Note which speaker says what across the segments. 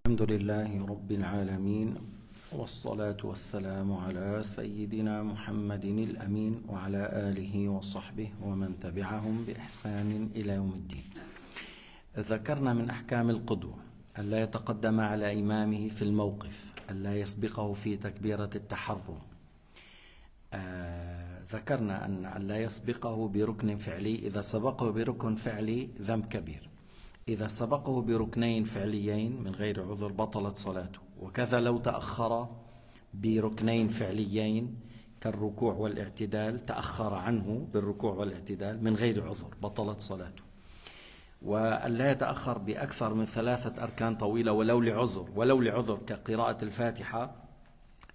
Speaker 1: الحمد لله رب العالمين والصلاة والسلام على سيدنا محمد الأمين وعلى آله وصحبه ومن تبعهم بإحسان إلى يوم الدين. ذكرنا من أحكام القدوة ألا يتقدم على إمامه في الموقف، ألا يسبقه في تكبيرة التحرم. ذكرنا أن لا يسبقه بركن فعلي، إذا سبقه بركن فعلي ذنب كبير، إذا سبقه بركنين فعليين من غير عذر بطلت صلاته، وكذا لو تأخر بركنين فعليين كالركوع والاعتدال، تأخر عنه بالركوع والاعتدال من غير عذر بطلت صلاته. وألا يتأخر بأكثر من 3 أركان طويلة ولو لعذر كقراءة الفاتحة،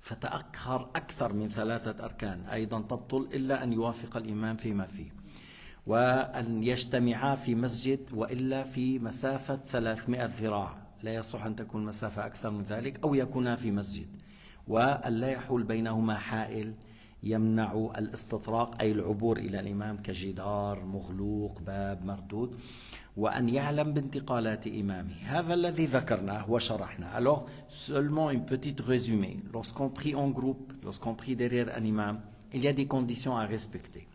Speaker 1: فتأخر أكثر من 3 أركان أيضا تبطل إلا أن يوافق الإمام فيما فيه، وأن يجتمعا في مسجد وإلا في مسافة 300 ذراع، لا يصح أن تكون مسافة أكثر من ذلك، أو يكونا في مسجد، وأن لا يحول بينهما حائل يمنع الاستطراق أي العبور إلى الإمام كجدار مغلوق باب مردود، وأن يعلم بانتقالات إمامه. هذا الذي ذكرناه وشرحناه. Alors, seulement une petite résumé. Lorsqu'on prie en groupe, lorsqu'on prie derrière un imam, il y a des conditions à respecter.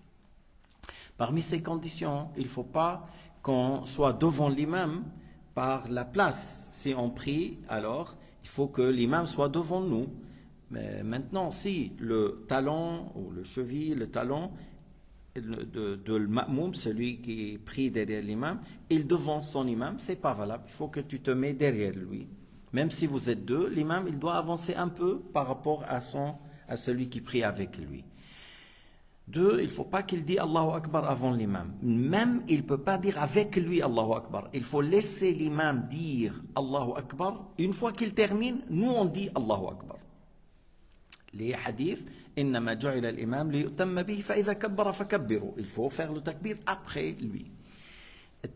Speaker 1: Parmi ces conditions, il ne faut pas qu'on soit devant l'imam par la place. Si on prie, alors il faut que l'imam soit devant nous. Mais maintenant, si le talon ou le cheville, le talon de l'ma'moum, celui qui prie derrière l'imam, il devant son imam, c'est pas valable. Il faut que tu te mets derrière lui. Même si vous êtes 2, l'imam, il doit avancer un peu par rapport à celui qui prie avec lui. 2, il ne faut pas qu'il dise Allahu Akbar avant l'imam. Même, il ne peut pas dire avec lui Allahu Akbar. Il faut laisser l'imam dire Allahu Akbar. Une fois qu'il termine, nous on dit Allahu Akbar. Les hadiths, إنما جعل الإمام ليؤتم به فإذا كبر فكبروا. Il faut faire le takbir après lui.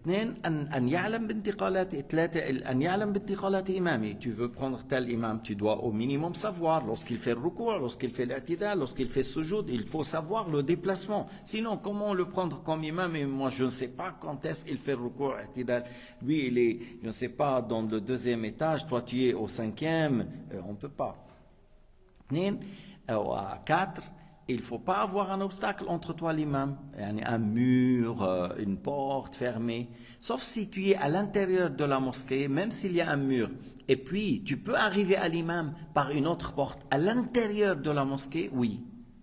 Speaker 1: 2, أن يعلم بانتقالات. 3, أن يعلم بانتقالات إمامه. Tu veux prendre tel imam, tu dois au minimum savoir lorsqu'il fait le ruku', lorsqu'il fait l'atidal, lorsqu'il fait sujoud, il faut savoir le déplacement. Sinon, comment le prendre comme imam? Et moi, je ne sais pas quand est-ce qu'il fait le ruku', atidal. Lui, il est, je ne sais pas, dans le 2e étage, toi tu es au 5e, on ne peut pas. 4, il ne faut pas avoir un obstacle entre toi et l'imam, un mur, une porte fermée, sauf si tu es à l'intérieur de la mosquée, même s'il y a un mur, et puis tu peux arriver à l'imam par une autre porte à l'intérieur de la mosquée, oui,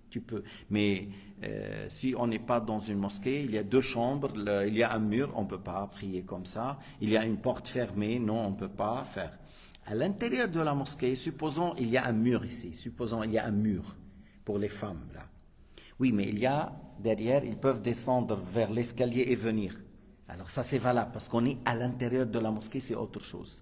Speaker 1: tu peux. Mais si on n'est pas dans une mosquée, il y a 2 chambres, il y a un mur, on ne peut pas prier comme ça, il y a une porte fermée, non, on ne peut pas faire. À l'intérieur de la mosquée, supposons il y a un mur ici, supposons il y a un mur pour les femmes là. Oui, mais il y a derrière, ils peuvent descendre vers l'escalier et venir. Alors ça c'est valable parce qu'on est à l'intérieur de la mosquée, c'est autre chose.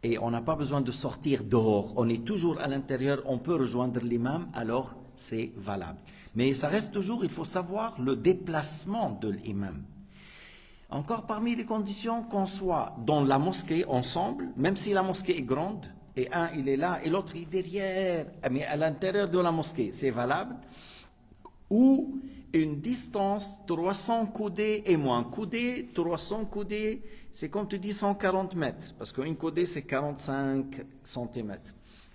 Speaker 1: Et on n'a pas besoin de sortir dehors, on est toujours à l'intérieur, on peut rejoindre l'imam, alors c'est valable. Mais ça reste toujours, il faut savoir le déplacement de l'imam. Encore parmi les conditions, qu'on soit dans la mosquée ensemble, même si la mosquée est grande, et un il est là et l'autre il est derrière, mais à l'intérieur de la mosquée, c'est valable, ou une distance 300 coudées et moins. 300 coudées, c'est comme tu dis 140 mètres, parce qu'une coudée c'est 45 cm.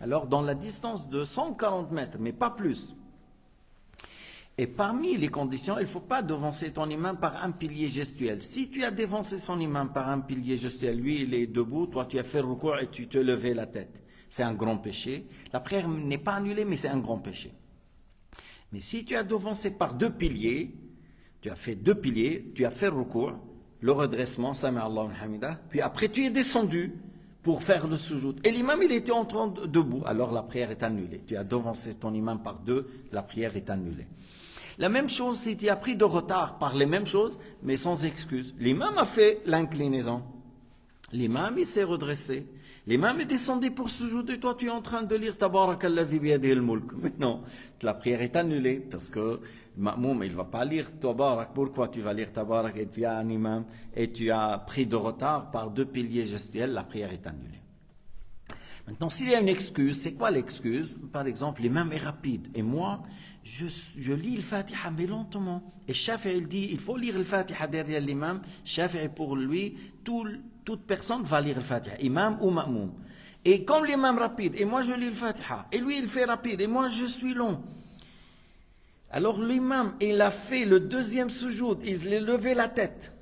Speaker 1: Alors dans la distance de 140 mètres, mais pas plus. Et parmi les conditions, il ne faut pas devancer ton imam par un pilier gestuel. Si tu as devancé son imam par un pilier gestuel, lui il est debout, toi tu as fait le ruku' et tu te levais la tête. C'est un grand péché. La prière n'est pas annulée, mais c'est un grand péché. Mais si tu as devancé par 2 piliers, tu as fait 2 piliers, tu as fait le ruku', le redressement, Sami Allahu Hamida, puis après tu es descendu pour faire le sujoud. Et l'imam il était en train debout, alors la prière est annulée. Tu as devancé ton imam par 2, la prière est annulée. La même chose si tu as pris de retard par les mêmes choses, mais sans excuse. L'imam a fait l'inclinaison. L'imam il s'est redressé. L'imam est descendu pour sujoud et toi tu es en train de lire Tabarakalladhi biyadihi al-mulk. Mais non, la prière est annulée parce que le ma'moum il ne va pas lire Tabarak. Pourquoi tu vas lire Tabarak et tu as un imam et tu as pris de retard par 2 piliers gestuels, la prière est annulée. Maintenant, s'il y a une excuse, c'est quoi l'excuse? Par exemple, l'imam est rapide et moi, je lis le Fatiha mais lentement. Et Shafi'i il dit, il faut lire le Fatiha derrière l'imam. Shafi'i pour lui, toute personne va lire le Fatiha, imam ou ma'moum. Et comme l'imam rapide, et moi je lis le Fatiha, et lui il fait rapide, et moi je suis long. Alors l'imam, il a fait le deuxième sujoud, il a levé la tête.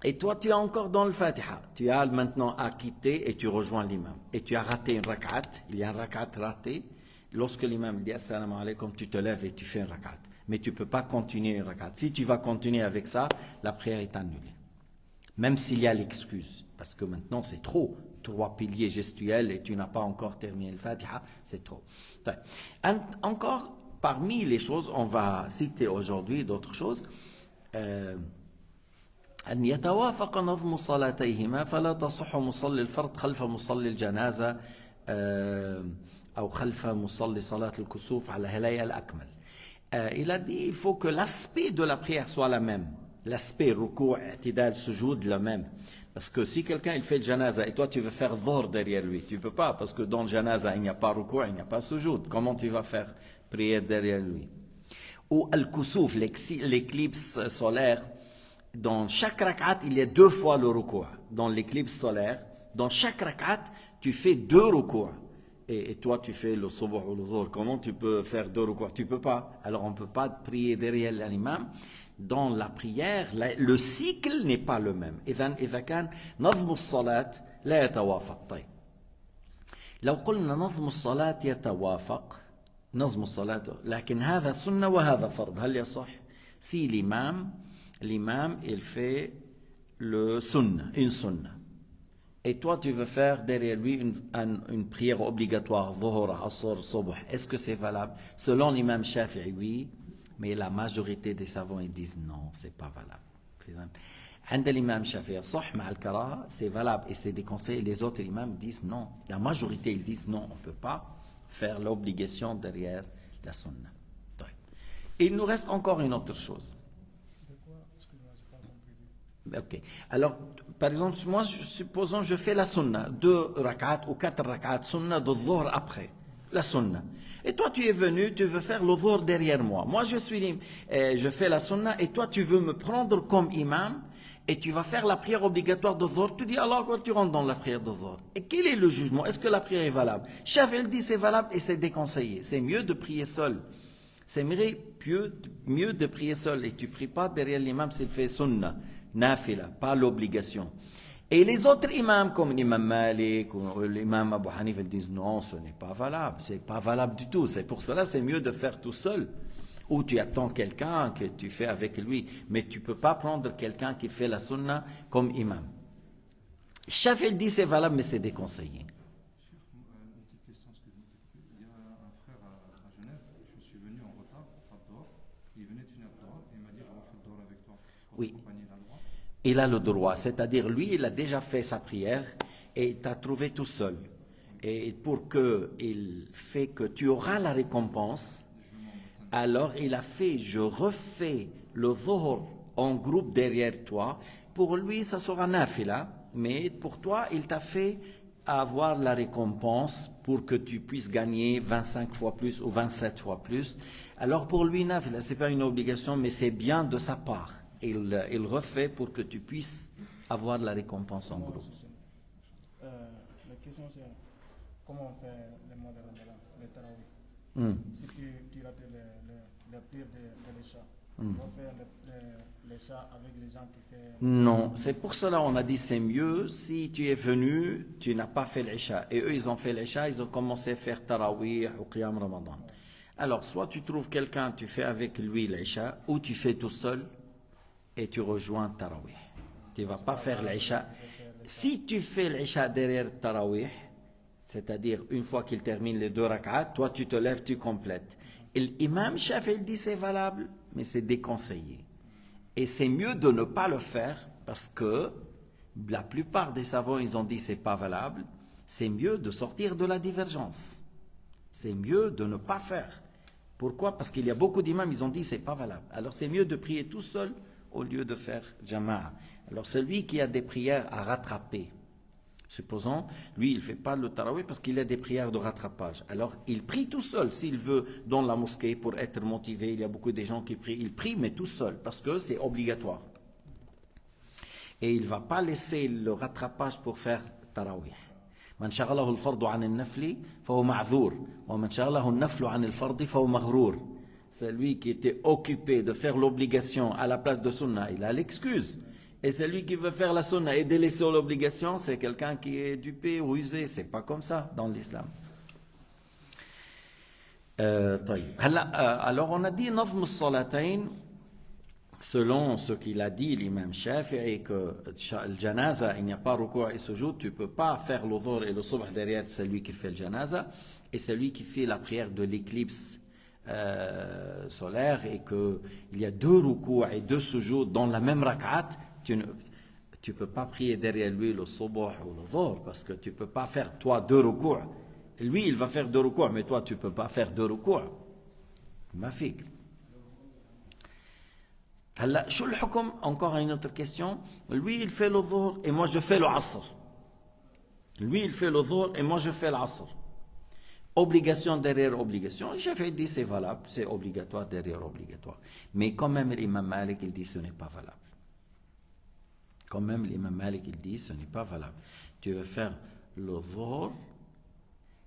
Speaker 1: Et toi tu es encore dans le Fatiha. Tu as maintenant à quitter et tu rejoins l'imam. Et tu as raté une rak'at, il y a un rak'at raté. Lorsque l'imam dit assalamu alaikum, tu te lèves et tu fais une rak'at. Mais tu ne peux pas continuer une rak'at. Si tu vas continuer avec ça, la prière est annulée. Même s'il y a l'excuse. Parce que maintenant c'est trop. 3 piliers gestuels et tu n'as pas encore terminé le Fatiha, c'est trop. Encore parmi les choses, on va citer aujourd'hui d'autres choses. أن يتوافق نظم صلاتيهما فلا تصح مصلي الفرض خلف مصلي الجنازة أو خلف مصلي صلاة الكسوف على هلايا الأكمل. Il a dit il faut que l'aspect de la prière soit la même. L'aspect ruku', i'tidal, sujoud, le même. Parce que si quelqu'un il fait le janaza et toi tu veux faire dhuhr derrière lui, tu ne peux pas parce que dans le janaza il n'y a pas ruku', il n'y a pas sujoud. Comment tu vas faire prière derrière lui? Ou al-kusuf, l'éclipse solaire, dans chaque rak'at il y a 2 fois le ruku'. Dans l'éclipse solaire, dans chaque rak'at tu fais 2 ruku'. Et toi tu fais le subuh ou le dhuhr. Comment tu peux faire 2 ruku'? Tu ne peux pas. Alors on ne peut pas prier derrière l'imam. Dans la prière, le cycle n'est pas le même. إذا كان نظم الصلاة لا يتوافق. طيب. لو قلنا نظم الصلاة يتوافق نظم الصلاة لكن هذا سنة وهذا فرض هل يصح؟ Si l'imam il fait le sunna, une sunna. Et toi tu veux faire derrière lui une prière obligatoire, dhuhr, asr, subh. Est-ce que c'est valable? Selon l'imam Shafi'i, oui. Mais la majorité des savants ils disent non, c'est pas valable. عند l'imam Shafi'i صح مع الكراهة, c'est valable et c'est déconseillé. Les autres imams disent non. La majorité ils disent non, on ne peut pas faire l'obligation derrière la sunna. Et il nous reste encore une autre chose. Ok. Alors, par exemple, moi, supposons je fais la sunna, 2 rak'at ou 4 rak'at sunna de dhuhr après. La sunna. Et toi tu es venu, tu veux faire le dhuhr derrière moi. Moi je fais la sunna et toi tu veux me prendre comme imam et tu vas faire la prière obligatoire de dhuhr. Tu dis alors quand tu rentres dans la prière de dhuhr. Et quel est le jugement? Est-ce que la prière est valable? Shafi'i dit c'est valable et c'est déconseillé. C'est mieux de prier seul. C'est mieux de prier seul et tu ne pries pas derrière l'imam s'il fait sunna, nafila, pas l'obligation. Et les autres imams, comme l'imam Malik ou l'imam Abu Hanif, ils disent non, ce n'est pas valable. Ce n'est pas valable du tout. C'est pour cela, c'est mieux de faire tout seul. Ou tu attends quelqu'un que tu fais avec lui. Mais tu ne peux pas prendre quelqu'un qui fait la sunna comme imam. Shafi'i dit c'est valable, mais c'est déconseillé.
Speaker 2: Une petite question, il y a un frère à Genève, je suis venu en retard pour faire le dhuhr. Il venait de finir le dhuhr et il m'a dit je refais le dhuhr avec toi.
Speaker 1: Oui.
Speaker 2: Il
Speaker 1: il a le droit, c'est-à-dire lui, il a déjà fait sa prière et t'a trouvé tout seul. Et pour qu'il fait que tu auras la récompense, alors il a fait, je refais le dhuhr en groupe derrière toi. Pour lui, ça sera nafila, mais pour toi, il t'a fait avoir la récompense pour que tu puisses gagner 25 fois plus ou 27 fois plus. Alors pour lui, nafila, ce n'est pas une obligation, mais c'est bien de sa part. Il refait pour que tu puisses avoir la récompense en groupe.
Speaker 3: La question c'est comment on fait les mois de Ramadan, les tarawih. Si tu rates les prières de l'Isha, tu vas faire l'Isha avec les gens qui font...
Speaker 1: Non, c'est pour cela qu'on a dit c'est mieux si tu es venu, tu n'as pas fait l'Isha. Et eux, ils ont fait l'Isha, ils ont commencé à faire tarawih ou qiyam Ramadan. Alors, soit tu trouves quelqu'un, tu fais avec lui l'Isha, ou tu fais tout seul, et tu rejoins Tarawih. Tu ne vas pas faire l'Isha. Si tu fais l'Isha derrière Tarawih, c'est-à-dire une fois qu'il termine les 2 rak'at, toi tu te lèves, tu complètes. Et l'imam Shafi'i dit c'est valable, mais c'est déconseillé. Et c'est mieux de ne pas le faire parce que la plupart des savants, ils ont dit c'est pas valable. C'est mieux de sortir de la divergence. C'est mieux de ne pas faire. Pourquoi? Parce qu'il y a beaucoup d'imams, ils ont dit c'est pas valable. Alors c'est mieux de prier tout seul au lieu de faire jama'a. Alors celui qui a des prières à rattraper, supposons, lui il ne fait pas le tarawih parce qu'il a des prières de rattrapage. Alors il prie tout seul s'il veut dans la mosquée pour être motivé. Il y a beaucoup de gens qui prient. Il prie mais tout seul parce que c'est obligatoire. Et il ne va pas laisser le rattrapage pour faire tarawih. من شغله الفرض عن النفل فهو معذور ومن شغله النفل عن الفرض فهو مغرور. Celui qui était occupé de faire l'obligation à la place de sunna, il a l'excuse. Et celui qui veut faire la sunna et délaisser l'obligation, c'est quelqu'un qui est dupé, rusé. C'est pas comme ça dans l'islam. Alors on a dit نظم الصلاتين selon ce qu'il a dit l'imam Shafi'i, que le janaza, il n'y a pas recours et sujoud, tu ne peux pas faire le dhuhr et le subh derrière celui qui fait le janaza et celui qui fait la prière de l'éclipse solaire, et qu'il y a 2 recours et 2 sujoud dans la même rak'at. Tu ne peux pas prier derrière lui le subh ou le dhuhr, parce que tu ne peux pas faire toi 2 recours. Lui il va faire 2 recours, mais toi tu ne peux pas faire 2 recours. Ma fille. هلا شو الحكم؟ encore une autre question. Lui il fait le dhuhr et moi je fais le asr. Lui il fait le dhuhr et moi je fais l'asr. Obligation derrière obligation. J'ai dit c'est valable, c'est obligatoire derrière obligatoire. Mais quand même l'imam Malik il dit ce n'est pas valable. Quand même l'imam Malik il dit ce n'est pas valable. Tu veux faire le dhuhr,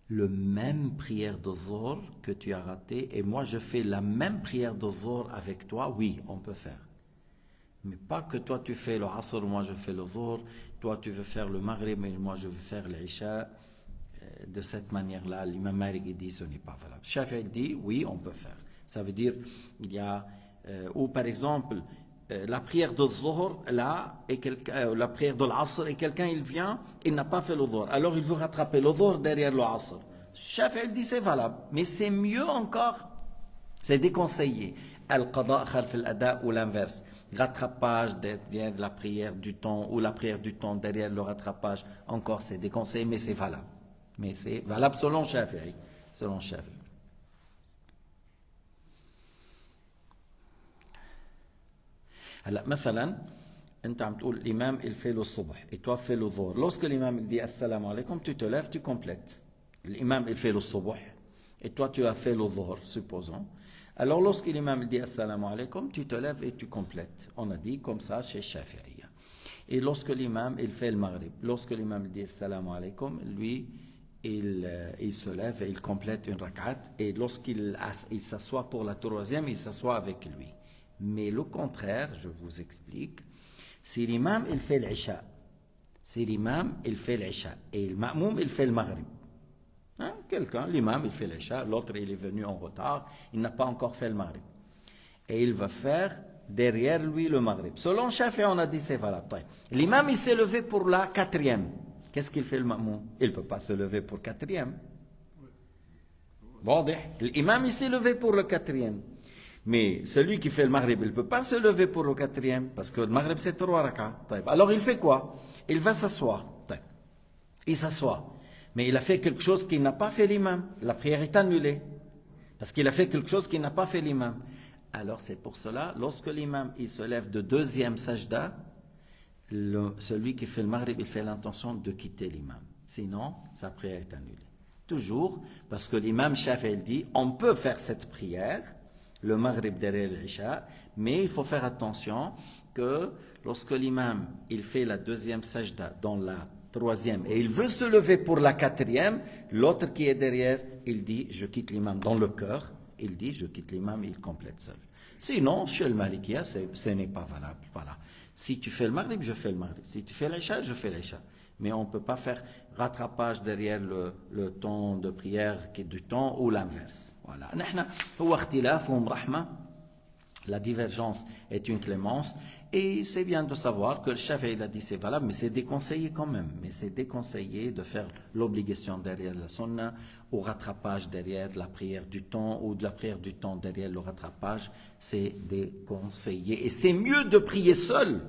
Speaker 1: le même prière de dhuhr que tu as raté, et moi je fais la même prière de dhuhr avec toi, oui, on peut faire. Mais pas que toi tu fais le asr, moi je fais le dhuhr, toi tu veux faire le maghrib, mais moi je veux faire l'isha. De cette manière-là, l'imam Malik dit ce n'est pas valable. Shafi'i dit oui, on peut faire. Ça veut dire, il y a, ou par exemple, la prière de dhuhr, là, et la prière de l'asr, et quelqu'un il vient, il n'a pas fait le dhuhr, alors il veut rattraper le dhuhr derrière le asr. Shafi'i dit c'est valable, mais c'est mieux encore, c'est déconseillé. Al-qada khalf al-ada ou l'inverse. Rattrapage derrière la prière du temps, ou la prière du temps derrière le rattrapage, encore c'est déconseillé, mais c'est valable. Mais c'est valable selon Shafi'i. Selon Shafi'i. هلا مثلا انت عم تقول الامام il fait le subh et toi fais le dhuhr. Lorsque l'imam il dit assalamu alaykum, tu te lèves, tu complètes. L'imam il fait le subh et toi tu as fait le dhuhr, supposons. Alors lorsque l'imam il dit assalamu alaykum, tu te lèves et tu complètes. On a dit comme ça chez Shafi'i. Et lorsque l'imam il fait le maghrib, lorsque l'imam il dit assalamu alaykum, lui il se lève et il complète une rak'at, et lorsqu'il s'assoit pour la 3e, il s'assoit avec lui. Mais le contraire, je vous explique, si l'imam il fait l'isha, si l'imam il fait l'isha et le ma'moum il fait le maghrib, hein? Quelqu'un, l'imam il fait l'isha, l'autre il est venu en retard, il n'a pas encore fait le maghrib, et il va faire derrière lui le maghrib. Selon Shafi'i, on a dit c'est valable. L'imam il s'est levé pour la 4e. Qu'est-ce qu'il fait le ma'moum? Il ne peut pas se lever pour 4e. Bon, l'imam il s'est levé pour le 4e. Mais celui qui fait le maghrib, il ne peut pas se lever pour le 4e, parce que le maghrib c'est 3 rak'at. Alors il fait quoi? Il va s'asseoir. Il s'assoit. Mais il a fait quelque chose qu'il n'a pas fait l'imam. La prière est annulée. Parce qu'il a fait quelque chose qu'il n'a pas fait l'imam. Alors c'est pour cela, lorsque l'imam il se lève de 2e sajda, celui qui fait le maghrib, il fait l'intention de quitter l'imam. Sinon, sa prière est annulée. Toujours, parce que l'imam Shafi'i dit, on peut faire cette prière, le maghrib derrière l'isha, mais il faut faire attention que lorsque l'imam, il fait la 2e sajda dans la 3e, et il veut se lever pour la 4e, l'autre qui est derrière, il dit, je quitte l'imam dans le cœur, il dit, je quitte l'imam, il complète seul. Sinon, chez le Malikiya, ce n'est pas valable. Voilà. Si tu fais le maghrib, je fais le maghrib. Si tu fais l'isha, je fais l'isha. Mais on ne peut pas faire rattrapage derrière le temps de prière qui est du temps ou l'inverse. Voilà. La divergence est une clémence. Et c'est bien de savoir que le Shafi'i a dit c'est valable, mais c'est déconseillé quand même. Mais c'est déconseillé de faire l'obligation derrière la sunna, ou rattrapage derrière la prière du temps, ou de la prière du temps derrière le rattrapage. C'est déconseillé. Et c'est mieux de prier seul.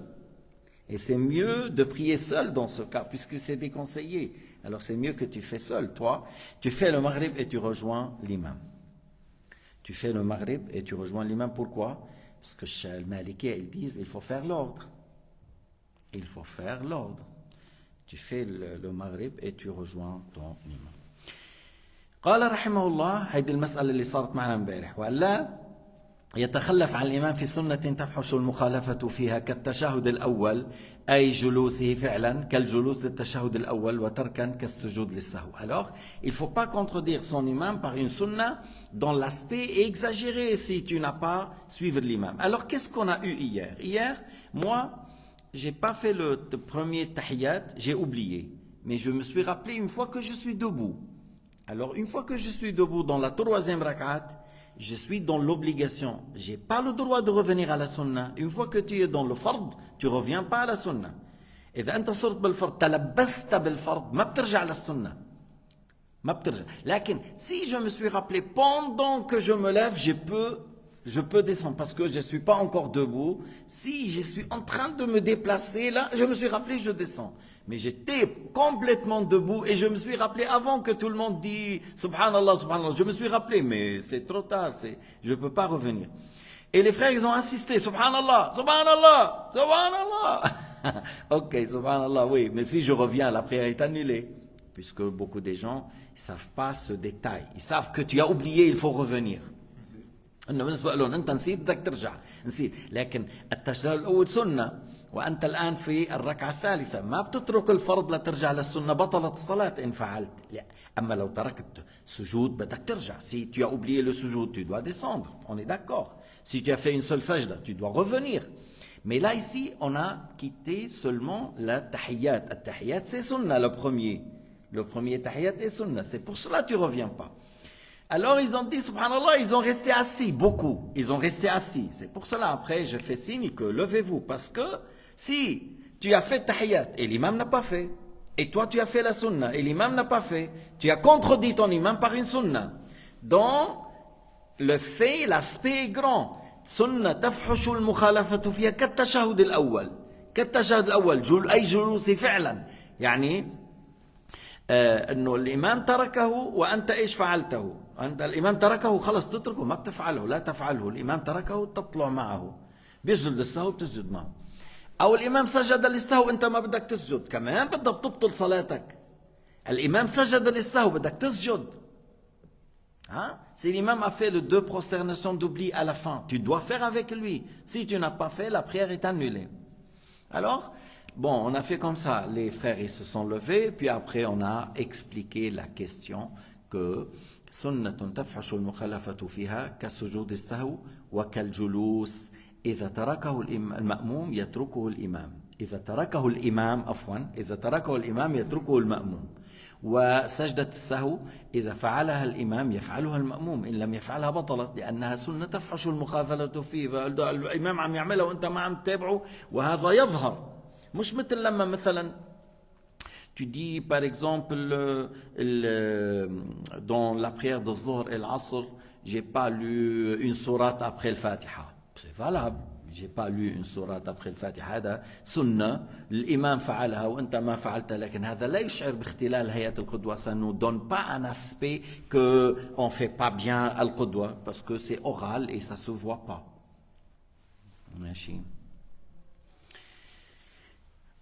Speaker 1: Et c'est mieux de prier seul dans ce cas, puisque c'est déconseillé. Alors c'est mieux que tu fais seul, toi. Tu fais le maghrib et tu rejoins l'imam. Tu fais le maghrib et tu rejoins l'imam. Pourquoi? Parce que chez les Maliki, ils disent il faut faire l'ordre. Il faut faire l'ordre. Tu fais le maghrib et tu rejoins ton imam. قال رحمه الله هذه المسألة اللي صارت معنا امبارح ولا يتخلف عن الإمام في سنة تفحش المخالفة فيها كالتشهد الأول أي جلوسه فعلا كالجلوس للتشهد الأول وتركا كالسجود للسهو. Alors, il ne faut pas contredire son imam par une sunna dont l'aspect est exagéré si tu n'as pas suivi l'imam. Alors, qu'est-ce qu'on a eu hier? Hier, moi, j'ai pas fait le premier tahiyyat, j'ai oublié. Mais je me suis rappelé une fois que je suis debout. Alors, une fois que je suis debout dans la troisième rak'at, je suis dans l'obligation. Je n'ai pas le droit de revenir à la sunna. Une fois que tu es dans le fard, tu ne reviens pas à la sunna. إذا أنت صرت بالفرض تلبست بالفرض ما بترجع للسنة. ما بترجع. لكن si je me suis rappelé pendant que je me lève, je peux descendre parce que je ne suis pas encore debout. Si je suis en train de me déplacer là, je me suis rappelé, je descends. Mais j'étais complètement debout et je me suis rappelé avant que tout le monde dise Subhanallah, Subhanallah. Je me suis rappelé, mais c'est trop tard, je ne peux pas revenir. Et les frères, ils ont insisté, Subhanallah, Subhanallah, Subhanallah. Ok, Subhanallah, oui, mais si je reviens, la prière est annulée. Puisque beaucoup de gens ne savent pas ce détail. Ils savent que tu as oublié, il faut revenir. بالنسبة لهم أنت نسيت بدك ترجع نسيت لكن التشهد الأول سنة وأنت الآن في الركعة الثالثة ما بتترك الفرض لترجع للسنة بطلت الصلاة إن فعلت لا. أما لو تركت سجود بدك ترجع si tu as oublié le sujoud tu dois descendre on est d'accord si tu as fait une seule sajda tu dois revenir mais là ici on a quitté seulement la tahiyyat التحيات c'est sunna le premier tahiyyat est sunna c'est pour cela tu reviens pas. Alors ils ont dit, subhanallah, ils ont resté assis, beaucoup. Ils ont resté assis. C'est pour cela, après, je fais signe que levez-vous. Parce que si tu as fait tahiyyat et l'imam n'a pas fait, et toi tu as fait la sunna et l'imam n'a pas fait, tu as contredit ton imam par une sunna. Donc, le fait, l'aspect est grand. Sunna tafhushu al-mukhalafatu fiha كالتشهد الأول. كالتشهد الأول. أي جلوس فعلا. يعني انه الامام تركه وانت ايش فعلته؟ انت الامام تركه خلص تتركه ما بتفعله لا تفعله الامام تركه تطلع معه بيسجد للسهو بتسجد معه او الامام سجد للسهو انت ما بدك تسجد كمان بدك تبطل صلاتك الامام سجد للسهو بدك تسجد si l'imam a fait les deux prosternations d'oubli à la fin tu dois faire avec lui si tu n'as pas fait la prière est annulée. Alors bon, on a fait comme ça, les frères ils se sont levés, puis après on a expliqué la question que sunnatun tafhashu al-mukhalafatu fiha كسجود السهو وكالجلوس إذا تركه المأموم يتركه الإمام إذا تركه الإمام يتركه المأموم وسجدة السهو إذا فعلها الإمام يفعلها المأموم إن لم يفعلها بطلت لأنها سنة تفحش المخالفة فيه الإمام عم يعملها وأنت ما عم تتابعه وهذا يظهر مش مثل لما مثلا tu dis par exemple dans la prière de Zohr et l'Asr j'ai pas lu une sourate après le Fatiha c'est valable j'ai pas lu une sourate après le Fatiha هذا سنة الإمام فعلها وأنت ما فعلتها لكن هذا لا يشعر باختلال هيئة القدوة ça nous donne pas un aspect que on fait pas bien القدوة parce que c'est oral et ça se voit pas ماشي.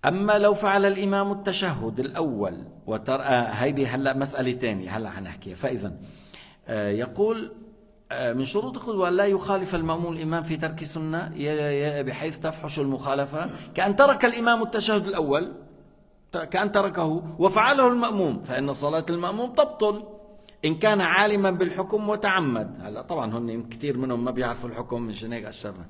Speaker 1: أما لو فعل الإمام التشهد الأول هيدي هلا مسألة ثانية هلا حنحكيها فإذا يقول من شروط القدوة لا يخالف المأموم الإمام في ترك سنة بحيث تفحش المخالفة كأن ترك الإمام التشهد الأول كأن تركه وفعله المأموم فإن صلاة المأموم تبطل إن كان عالما بالحكم وتعمد. هلا طبعا هن كثير منهم ما بيعرفوا الحكم مشان هيك أشرنا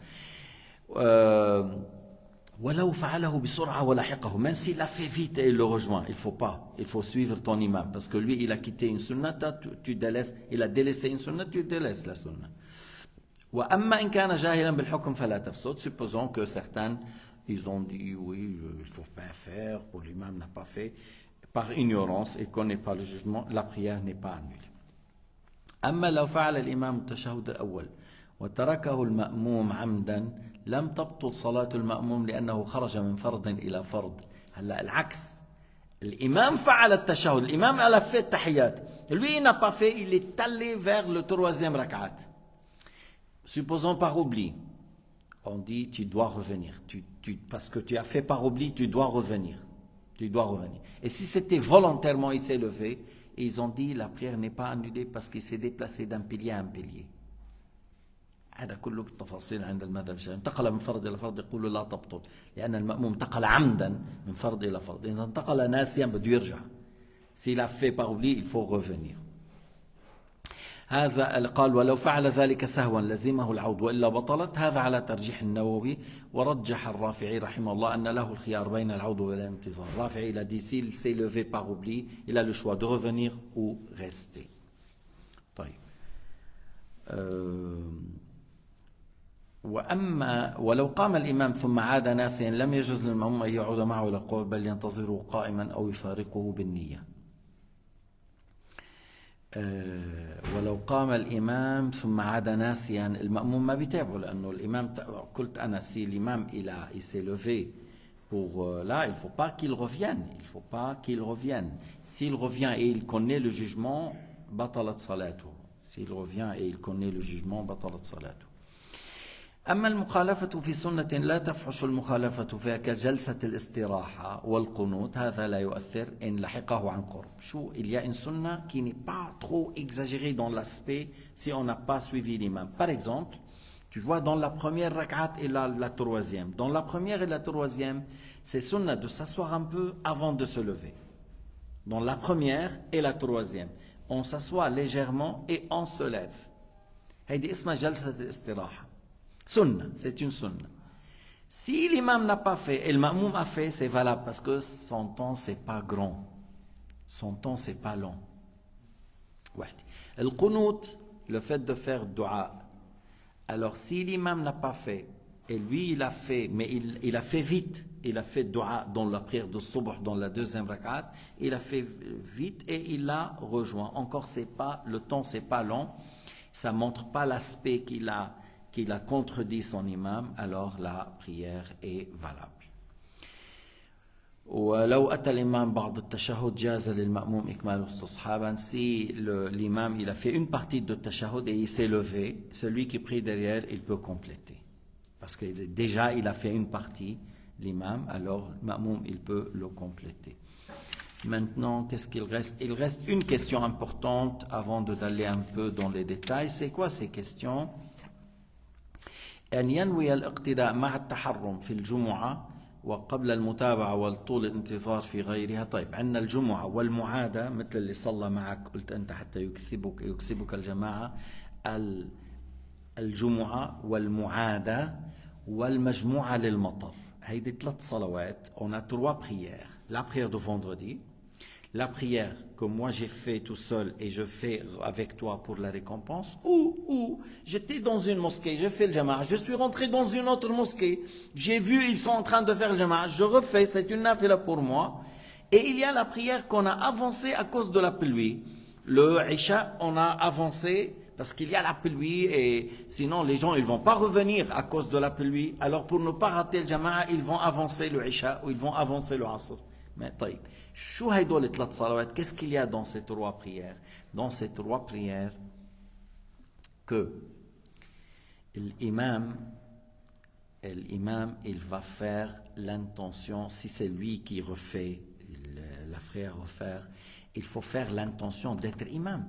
Speaker 1: ولو فعله بسرعة ولاحقه même s'il a fait vite et il le rejoint il faut pas il faut suivre ton imam parce que lui il a quitté une sunna tu délaisses il a délaissé une sunna tu délaisses la sunna. وأما إن كان جاهلا بالحكم فلا تفسد supposons que certains ils ont dit oui il faut pas faire pour l'imam n'a pas fait par ignorance et connaît pas le jugement la prière n'est pas annulée. أما لو فعل الإمام التشهد الأول وتركه المأموم عمدا لم تبطل صلاة المأموم لأنه خرج من فرض إلى فرض. هلا العكس الإمام فعل التشهد الإمام a fait التحيات lui il n'a pas fait il est allé vers le troisième rak'at supposons par oubli on dit tu dois revenir parce que tu as fait par oubli tu dois revenir et si c'était volontairement il s'est levé et ils ont dit la prière n'est pas annulée parce qu'il s'est déplacé d'un pilier à un pilier هذا كله بالتفاصيل عند المذهب الشافعي. انتقل من فرض إلى فرض يقول لا تبطل، لأن المأموم انتقل عمدا من فرض إلى فرض. إذا انتقل ناسيا بده يرجع. S'il a fait par oubli, il faut revenir. هذا قال ولو فعل ذلك سهوا لزمه العود وإلا بطلت. هذا على ترجيح النووي، ورجح الرافعي رحمه الله أن له الخيار بين العود والانتظار. الرافعي il a dit s'il s'est levé par oubli, il a le choix de revenir ou rester. طيب. وأما ولو قام الإمام ثم عاد ناسيا لم يجوز للمأموم أن يعود معه إلى القول، بل ينتظره قائما أو يفارقه بالنية. ولو قام الإمام ثم عاد ناسيا المأموم ما بيتابعه، لأنه الإمام قلت أنا si l'imam il s'est levé pour là, il ne faut pas qu'il revienne, il faut pas qu'il revienne. S'il revient et il connaît le jugement, batalat salatu. S'il revient et il connaît le jugement, batalat salatu. أما المخالفة في سنة لا تفحش المخالفة فيها كجلسة الاستراحة والقنوت، هذا لا يؤثر إن لحقه عن قرب. شو il y a une sunna qui n'est pas trop exagérée dans l'aspect si on n'a pas suivi l'imam. Par exemple, tu vois dans la première rak'at et la troisième. Dans la première et la troisième, c'est sunna de s'asseoir un peu avant de se lever. Dans la première et la troisième, on s'assoit légèrement et on se lève. هيدي اسمها جلسة الاستراحة. Sunna, c'est une sunna. Si l'imam n'a pas fait et le ma'moum a fait, c'est valable parce que son temps c'est pas grand. Son temps c'est pas long. Le qunut, le fait de faire dua. Alors si l'imam n'a pas fait et lui il a fait, mais il a fait vite, il a fait dua dans la prière de subh, dans la deuxième rak'at, il a fait vite et il l'a rejoint. Encore c'est pas, le temps c'est pas long, ça montre pas l'aspect qu'il a contredit son imam, alors la prière est valable. ولو أتى الإمام بعض التشهد جاز للمأموم إكماله استصحابا. Si l'imam il a fait une partie de tashahhud et il s'est levé, celui qui prie derrière il peut compléter. Parce que déjà il a fait une partie, l'imam, alors le ma'moum il peut le compléter. Maintenant, qu'est-ce qu'il reste? Il reste une question importante avant d'aller un peu dans les détails. C'est quoi ces questions? أن ينوي الاقتداء مع التحرم في الجمعة وقبل المتابعة والطول الانتظار في غيرها. طيب عندنا الجمعة والمعادة مثل اللي صلى معك قلت أنت حتى يكسبك الجماعة. الجمعة والمعادة والمجموعة للمطر، هيدي 3 صلوات. On a 3 prières. La prière de vendredi, la prière que moi j'ai fait tout seul et je fais avec toi pour la récompense, ou j'étais dans une mosquée, j'ai fait le jama'a, je suis rentré dans une autre mosquée, j'ai vu ils sont en train de faire le jama'a, je refais, c'est une nafila pour moi. Et il y a la prière qu'on a avancée à cause de la pluie. Le Isha, on a avancé parce qu'il y a la pluie et sinon les gens ils vont pas revenir à cause de la pluie. Alors pour ne pas rater le jama'a, ils vont avancer le Isha ou ils vont avancer le Asr. Mais طيب شو هيدول 3 صلوات? Qu'est-ce qu'il y a dans ces 3 prières? Dans ces 3 prières que l'imam il va faire l'intention, si c'est lui qui refait la prière refaire, il faut faire l'intention d'être imam.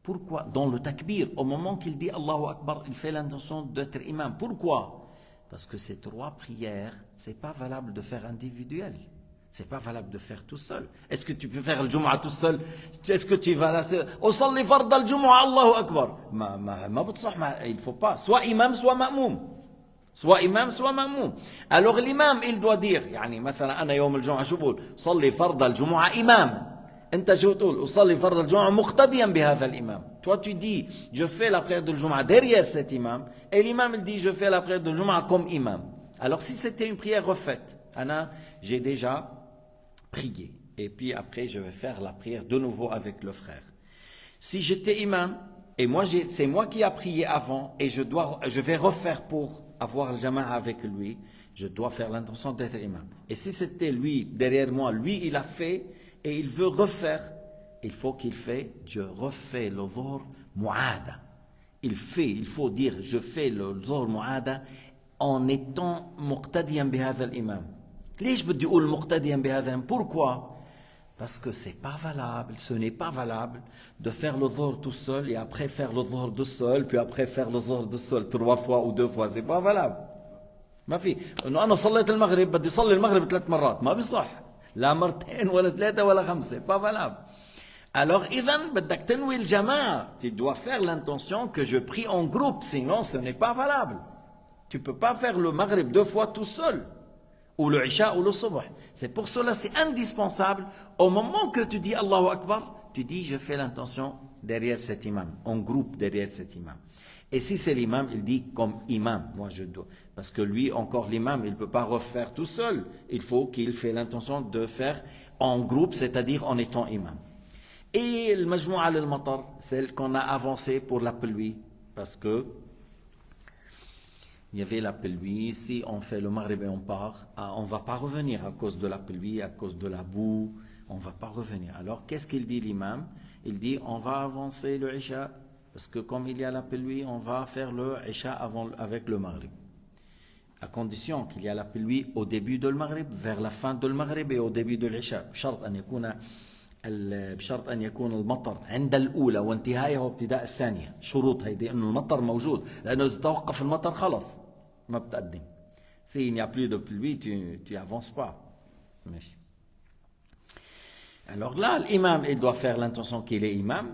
Speaker 1: Pourquoi? Dans le takbir, au moment qu'il dit Allahu Akbar, il fait l'intention d'être imam. Pourquoi? Parce que ces 3 prières, c'est pas valable de faire individuel. C'est pas valable de faire tout seul. Est-ce que tu peux faire le Jumu'ah tout seul? Est-ce que tu vas là? Usalli fard al-Jumu'ah, Allahu Akbar. ما بتصح, il faut pas. Soit imam, soit ma'moum. Soit imam, soit ma'moum. Alors l'imam, il doit dire, يعني مثلا أنا يوم الجمعة شو بقول؟ صلي فرض الجمعة إمام. أنت شو تقول؟ أصلي فرض الجمعة مقتديا بهذا الإمام. Toi tu dis, je fais la prière de Jumu'ah derrière cet imam. Et l'imam il dit, je fais la prière de Jumu'ah comme imam. Alors si c'était une prière refaite, Anna, j'ai déjà prier. Et puis après, je vais faire la prière de nouveau avec le frère. Si j'étais imam, et moi, c'est moi qui a prié avant, et je vais refaire pour avoir le jama'a avec lui, je dois faire l'intention d'être imam. Et si c'était lui, derrière moi, lui, il a fait, et il veut refaire, il faut qu'il fait, je refais le dhuhr mu'ada. Il faut dire, je fais le dhuhr mu'ada en étant muqtadiyan bihadha al-imam. ليش بدي أقول مقتديا بهذا؟ Pourquoi? Parce que c'est pas valable, ce n'est pas valable de faire le dhuhr tout seul et après faire le dhuhr tout seul, puis après faire le dhuhr tout seul 3 fois ou 2 fois, c'est pas valable. ما في انه انا صليت المغرب بدي اصلي المغرب 3 مرات ما بيصح لا مرتين ولا 3 ولا 5 pas valable. Alors إذن بدك تنوي الجماعة, tu dois faire l'intention que je prie en groupe, sinon ce n'est pas valable. Tu peux pas faire le maghrib 2 fois tout seul, ou le isha ou le subh. C'est pour cela c'est indispensable, au moment que tu dis Allahu Akbar, tu dis je fais l'intention derrière cet imam, en groupe derrière cet imam. Et si c'est l'imam, il dit comme imam, moi je dois. Parce que lui, encore l'imam, il ne peut pas refaire tout seul. Il faut qu'il fasse l'intention de faire en groupe, c'est-à-dire en étant imam. Et le majmoua al-matar, celle qu'on a avancée pour la pluie, parce que il y avait la pluie, si on fait le maghrib et on part, on ne va pas revenir à cause de la pluie, à cause de la boue, on ne va pas revenir. Alors qu'est-ce qu'il dit l'imam? Il dit on va avancer le isha, parce que comme il y a la pluie, on va faire le isha avec le maghrib. À condition qu'il y ait la pluie au début de le maghrib, vers la fin de le maghrib et au début de l'isha. بشرط أن يكون المطر عند الأولى وانتهائها وابتداء الثانية. شروط هيدي إنه المطر موجود، لأنه إذا توقف المطر خلص ما بتقدم. S'il n'y a plus de pluie, tu avances pas. ماشي. Alors là, l'imam, il doit faire l'intention qu'il est imam,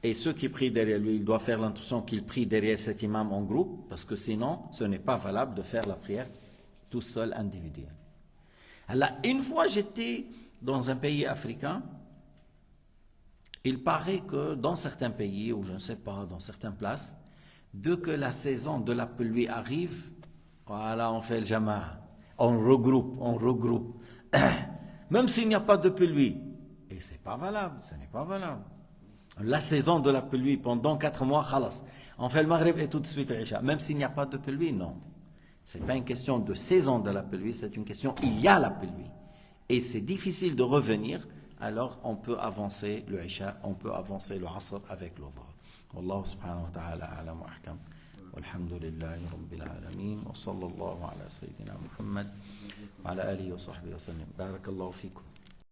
Speaker 1: et ceux qui prient derrière lui, il doit faire l'intention qu'il prie derrière cet imam en groupe, parce que sinon, ce n'est pas valable de faire la prière tout seul, individuel. Alors, une fois, j'étais dans un pays africain. Il paraît que dans certains pays, ou je ne sais pas, dans certaines places, dès que la saison de la pluie arrive, voilà, on fait le jama'a, on regroupe, même s'il n'y a pas de pluie. Et c'est pas valable, ce n'est pas valable. La saison de la pluie, pendant 4 mois, khalas, on fait le maghrib et tout de suite l'isha. Même s'il n'y a pas de pluie, non. Ce n'est pas une question de saison de la pluie, c'est une question, il y a la pluie. Et c'est difficile de revenir. Alors on peut avancer le isha, on peut avancer le asr avec le dhuhr. Wallahu subhanahu wa ta'ala a'lam wa ahkam. Walhamdulillahi rabbil alamin wa sallallahu ala sayyidina Muhammad wa ala alihi wa sahbihi wa sallam. Barakallahu fikum.